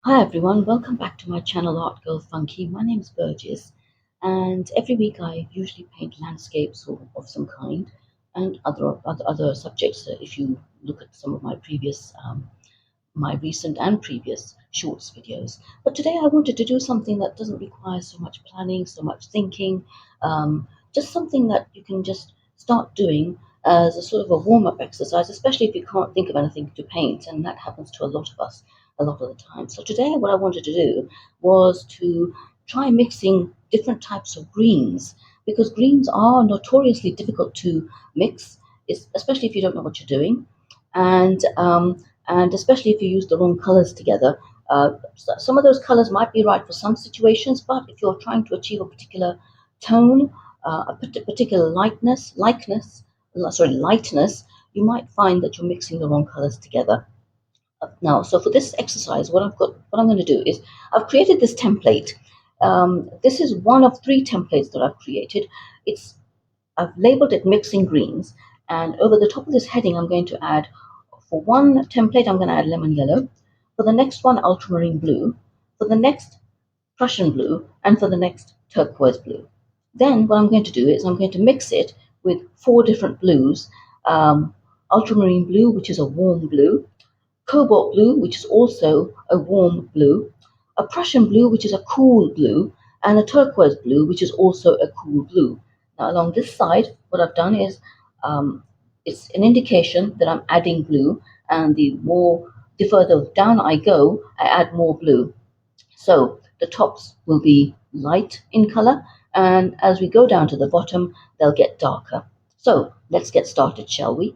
Hi everyone, welcome back to my channel Art Girl Funky. My name is Birjees, and every week I usually paint landscapes of some kind and other subjects. If you look at some of my my recent and previous shorts videos. But today I wanted to do something that doesn't require so much planning, so much thinking, just something that you can just start doing as a sort of a warm-up exercise, especially if you can't think of anything to paint, and that happens to a lot of us a lot of the time. So today what I wanted to do was to try mixing different types of greens, because greens are notoriously difficult to mix, especially if you don't know what you're doing. And especially if you use the wrong colors together. Some of those colors might be right for some situations, but if you're trying to achieve a particular tone, particular lightness, you might find that you're mixing the wrong colors together. Now, so for this exercise, what I'm going to do is I've created this template. This is one of three templates that I've created. I've labeled it mixing greens, and over the top of this heading, I'm going to add, for one template, I'm going to add lemon yellow. For the next one, ultramarine blue. For the next, Prussian blue. And for the next, turquoise blue. Then what I'm going to do is I'm going to mix it with four different blues. Ultramarine blue, which is a warm blue. Cobalt blue, which is also a warm blue. A Prussian blue, which is a cool blue. And a turquoise blue, which is also a cool blue. Now along this side, what I've done is um, it's an indication that I'm adding blue, and the further down I go, I add more blue. So the tops will be light in color, and as we go down to the bottom, they'll get darker. So let's get started, shall we?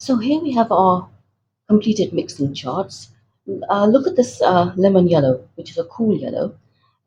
So here we have our completed mixing charts. Look at this lemon yellow, which is a cool yellow,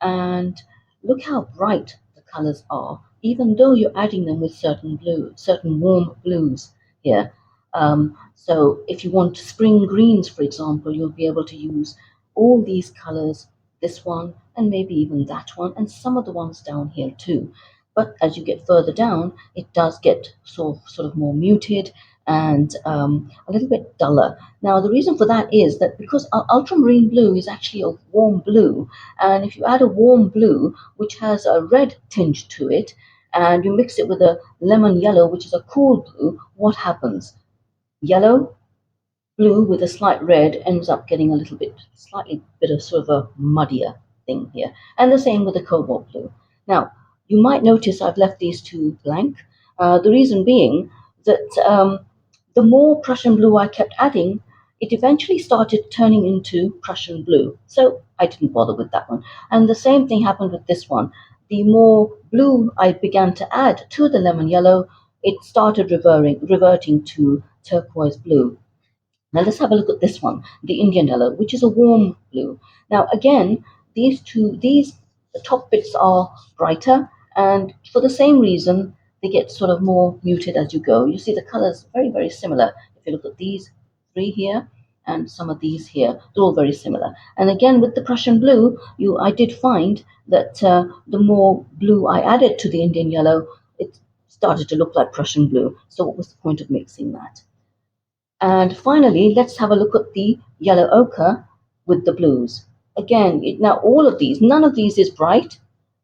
and look how bright the colors are, even though you're adding them with certain warm blues here. So if you want spring greens, for example, you'll be able to use all these colors, this one, and maybe even that one, and some of the ones down here too. But as you get further down, it does get sort of more muted and a little bit duller. Now, the reason for that is that because ultramarine blue is actually a warm blue, and if you add a warm blue, which has a red tinge to it, and you mix it with a lemon yellow, which is a cool blue, what happens? Yellow, blue with a slight red ends up getting a slightly bit of sort of a muddier thing here. And the same with the cobalt blue. Now, you might notice I've left these two blank. The reason being that the more Prussian blue I kept adding, it eventually started turning into Prussian blue. So I didn't bother with that one. And the same thing happened with this one. The more blue I began to add to the lemon yellow, it started reverting to turquoise blue. Now let's have a look at this one, the Indian yellow, which is a warm blue. Now again, these top bits are brighter, and for the same reason, they get sort of more muted as you go. You see the colors very, very similar. If you look at these three here and some of these here, they're all very similar. And again, with the Prussian blue, I did find that the more blue I added to the Indian yellow, it started to look like Prussian blue. So what was the point of mixing that? And finally, let's have a look at the yellow ochre with the blues. Again, now all of these, none of these is bright.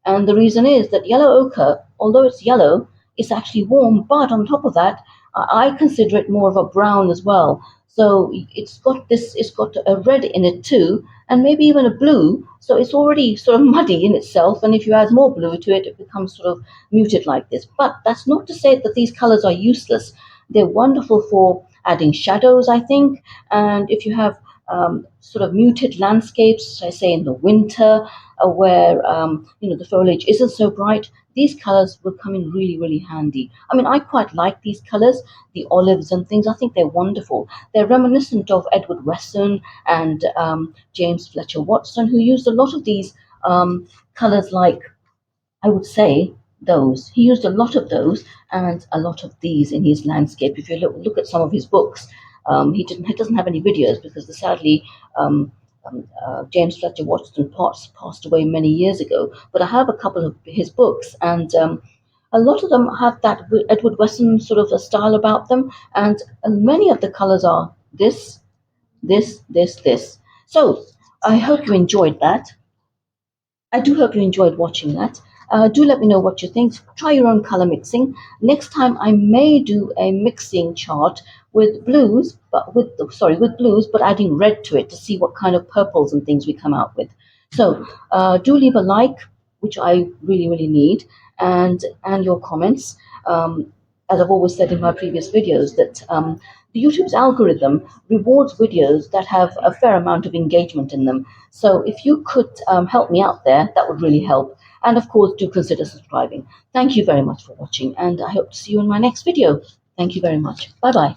And the reason is that yellow ochre, although it's yellow, it's actually warm. But on top of that, I consider it more of a brown as well. So it's got a red in it too, and maybe even a blue. So it's already sort of muddy in itself. And if you add more blue to it, it becomes sort of muted like this. But that's not to say that these colors are useless. They're wonderful for adding shadows, I think. And if you have sort of muted landscapes, I say in the winter, where the foliage isn't so bright, these colors will come in really, really handy. I mean, I quite like these colors, the olives and things. I think they're wonderful. They're reminiscent of Edward Weston and James Fletcher Watson, who used a lot of these colors, like I would say those. He used a lot of those and a lot of these in his landscape. If you look at some of his books, he doesn't have any videos because sadly James Fletcher Watson passed away many years ago. But I have a couple of his books, and a lot of them have that Edward Weston sort of a style about them, and many of the colors are this, this, this, this. So I hope you enjoyed that. I do hope you enjoyed watching that. Do let me know what you think. Try your own color mixing. Next time I may do a mixing chart with blues, with blues, but adding red to it to see what kind of purples and things we come out with. So do leave a like, which I really, really need, and your comments. As I've always said in my previous videos, that the YouTube's algorithm rewards videos that have a fair amount of engagement in them. So if you could help me out there, that would really help. And of course, do consider subscribing. Thank you very much for watching, and I hope to see you in my next video. Thank you very much. Bye-bye.